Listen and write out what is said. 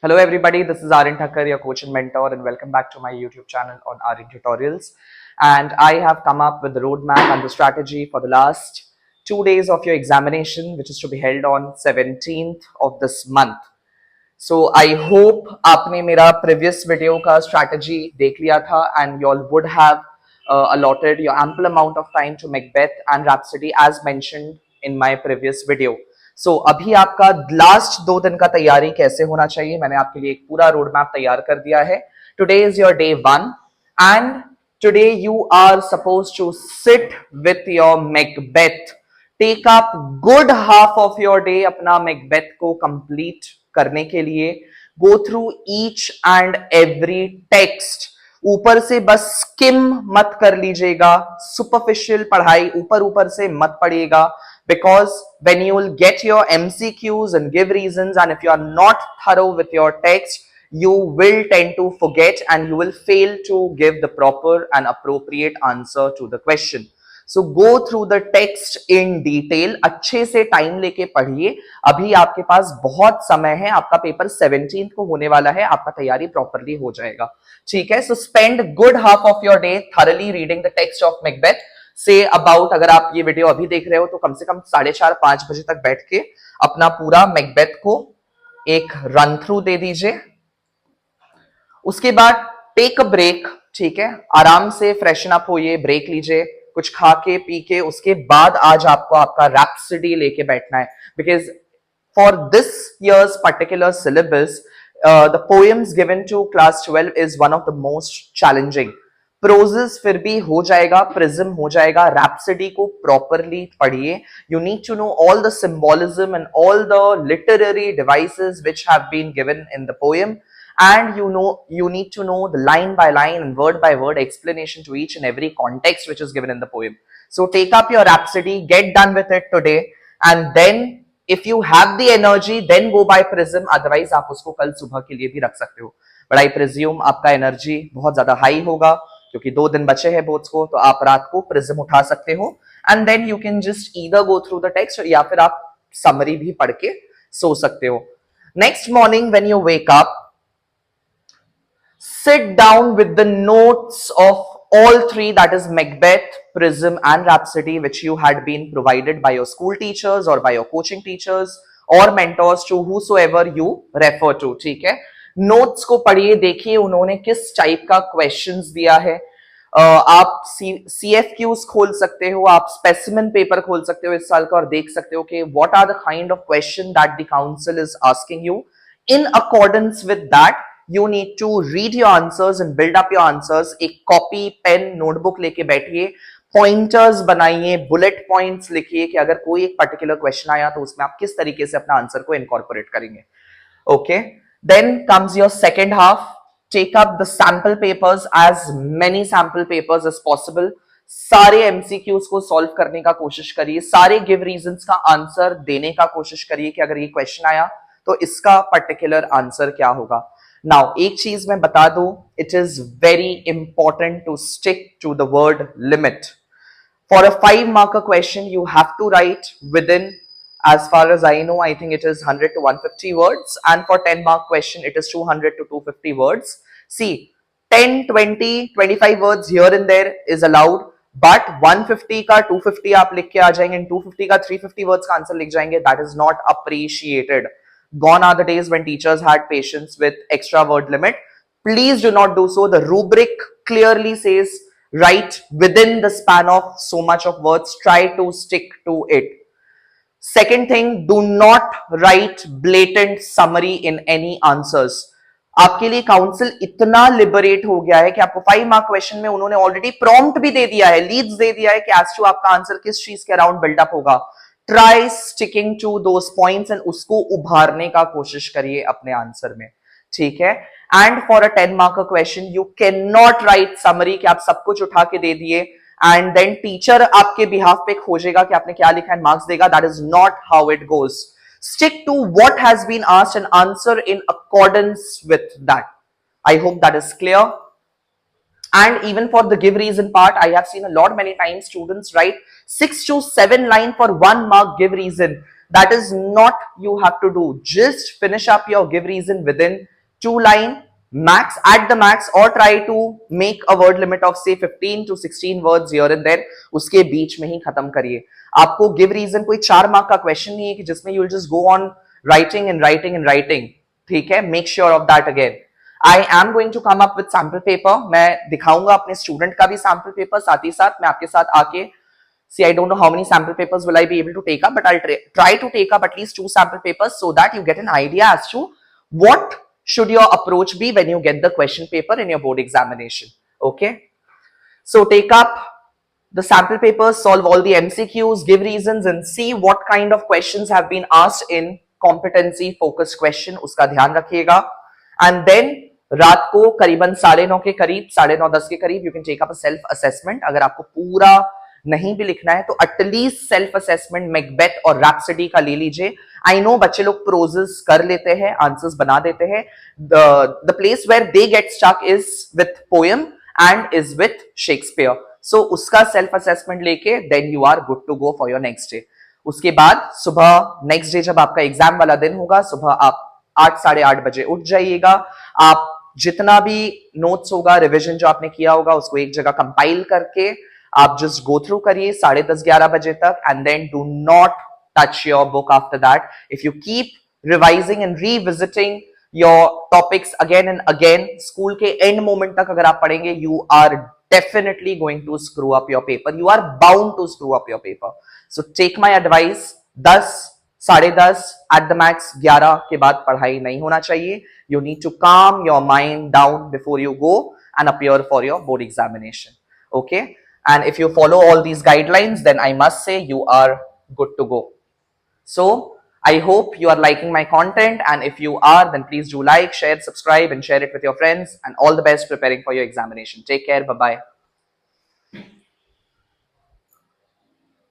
Hello everybody, this is Aryan Thakkar, your coach and mentor, and welcome back to my YouTube channel on Aryan Tutorials. And I have come up with the roadmap and the strategy for the last 2 days of your examination, which is to be held on 17th of this month. So I hope आपने मेरा previous video का strategy देख लिया था and you all would have allotted your ample amount of time to Macbeth and Rhapsody as mentioned in my previous video. So अभी आपका last 2 दिन का तैयारी कैसे होना चाहिए मैंने आपके लिए एक पूरा रोड मैप तैयार कर दिया है. Today is your day 1 and today you are supposed to sit with your Macbeth. Take up good half of your day अपना Macbeth को complete करने के लिए. Go through each and every text. ऊपर से बस स्किम मत कर लीजिएगा, सुपरफिशियल पढ़ाई ऊपर ऊपर से मत पढ़िएगा, because when you will get your MCQs and give reasons and if you are not thorough with your text, you will tend to forget and you will fail to give the proper and appropriate answer to the question. So go through the text in detail. अच्छे से time लेके पढ़िए. अभी आपके पास बहुत समय है, आपका पेपर 17th को होने वाला है, आपका तैयारी प्रॉपरली हो जाएगा. ठीक है. So spend good half of your day thoroughly reading the text of Macbeth. Say about, अगर आप ये वीडियो अभी देख रहे हो तो कम से कम 4:30-5 बजे तक बैठ के अपना पूरा Macbeth को एक रन थ्रू दे दीजिए. उसके बाद टेक अ ब्रेक. ठीक है. आराम से फ्रेशन अप होइए, ब्रेक लीजिए, कुछ खा के पी के उसके बाद आज आपको आपका रैप्सडी लेके बैठना है. Because for this years particular syllabus the poems given to class 12 is one of the most challenging. Proses फिर भी हो जाएगा, प्रिज्म हो जाएगा. रैप्सडी को प्रॉपरली पढ़िए. You need to know all the symbolism and all the literary devices which have been given in the poem. And you need to know the line by line and word by word explanation to each and every context which is given in the poem. So take up your Rhapsody, get done with it today, and then if you have the energy then go by Prism. Otherwise आप उसको कल सुबह के लिए भी रख सकते हो. But I presume आपका एनर्जी बहुत ज्यादा हाई होगा क्योंकि 2 दिन बचे हैं बोर्ड्स को, तो आप रात को प्रिज्म उठा सकते हो and then you can just either go through the text या फिर आप समरी भी पढ़ के सो सकते हो. Next morning when you wake up, sit down with the notes of all three, that is Macbeth, Prism and Rhapsody, which you had been provided by your school teachers or by your coaching teachers or mentors to whosoever you refer to. ठीक है. Notes को पढ़िए, देखिए उन्होंने किस type का questions दिया है. आप CFQs खोल सकते हो, आप स्पेसिमेन पेपर खोल सकते हो इस साल का और देख सकते हो कि what are the kind of question that the council is asking you. In accordance with that you need to read your answers and build up your answers. एक कॉपी पेन नोटबुक लेके बैठिए, पॉइंटर्स बनाइए, bullet points लिखिए कि अगर कोई एक particular question आया तो उसमें आप किस तरीके से अपना आंसर को इनकॉर्पोरेट करेंगे. Okay. Then comes your second half. Take up the sample papers, as many sample papers as possible. सारे एमसीक्यूज को सॉल्व करने का कोशिश करिए, सारे गिव रीजंस का आंसर देने का कोशिश करिए कि अगर ये क्वेश्चन आया तो इसका पर्टिकुलर आंसर क्या होगा. Now, एक चीज मैं बता दूं, it is very important to stick to the word limit. For a 5-marker question, you have to write within, as far as I know, I think it is 100 to 150 words, and for 10-mark question, it is 200 to 250 words. See, 10, 20, 25 words here and there is allowed, but 150 का 250 आप लिख के आ जाएंगे, 250 का 350 words का answer लिख जाएंगे. That is not appreciated. Gone are the days when teachers had patience with extra word limit. Please do not do so. The rubric clearly says write within the span of so much of words. Try to stick to it. Second thing, do not write blatant summary in any answers. आपके लिए council इतना liberate हो गया है कि आपको 5-mark question में उन्होंने ऑलरेडी प्रॉम्प्ट भी दे दिया है, लीड्स दे दिया है कि एज टू आपका आंसर किस चीज के अराउंड बिल्डअप होगा. Try sticking to those points and उसको उभारने का कोशिश करिए अपने आंसर में. ठीक है. And for a 10-mark question you can not right summary कि आप सब कुछ उठा के दे दिए एंड देन टीचर आपके बिहाफ पे खोजेगा कि आपने क्या लिखा एंड मार्क्स देगा. That is not how it goes. Stick to what has been asked and answer in accordance with that. I hope that is clear. And even for the give reason part, I have seen a lot many times students write 6 to 7 line for 1 mark give reason. That is not you have to do. Just finish up your give reason within 2 line max at the max, or try to make a word limit of say 15 to 16 words here and there. उसके बीच में ही खत्म करिए. आपको give reason कोई 4 mark का question नहीं है कि जिसमें you will just go on writing and writing and writing. ठीक है, make sure of that again. I am going to come up with sample paper. मैं दिखाऊंगा अपने स्टूडेंट का भी sample paper, साथ ही साथ मैं आपके साथ आके see, I don't know how many sample papers will I be able to take up, but I'll try to take up at least 2 sample papers so that you get an idea as to what should your approach be when you get the question paper in your board examination. Okay, so take up the sample papers, solve all the MCQs, give reasons, and see what kind of questions have been asked in competency focused question. उसका ध्यान रखिएगा. And then रात को करीबन 9:30 के करीब, 9:30-10 के करीब, you can take up a self assessment. अगर आपको पूरा नहीं भी लिखना है तो एटलीस्ट सेल्फ असेसमेंट मैकबेथ और रैप्सडी का ले लीजिए. आई नो बच्चे लोग प्रोजेस कर लेते हैं, आंसर्स बना देते हैं. The place where they get stuck is with poem and is with Shakespeare. So उसका सेल्फ असेसमेंट लेके then you are good to go for your next day. उसके बाद सुबह नेक्स्ट डे जब आपका एग्जाम वाला दिन होगा, सुबह आप 8 साढ़े 8 बजे उठ जाइएगा. आप जितना भी नोट्स होगा, रिविजन जो आपने किया होगा, उसको एक जगह कंपाइल करके आप जस्ट गो थ्रू करिए 10:30-11 बजे तक. And then do not touch your book after that. If you keep revising and revisiting your topics again and again, school के एंड मोमेंट तक अगर आप पढ़ेंगे, you are definitely going to screw up your paper. You are bound to screw up your paper. So take my advice. 10, 10:30 at the max, 11 के बाद पढ़ाई नहीं होना चाहिए. You need to calm your mind down before you go and appear for your board examination. Okay? And if you follow all these guidelines, then I must say you are good to go. So I hope you are liking my content, and if you are, then please do like, share, subscribe, and share it with your friends. And all the best preparing for your examination. Take care. Bye-bye.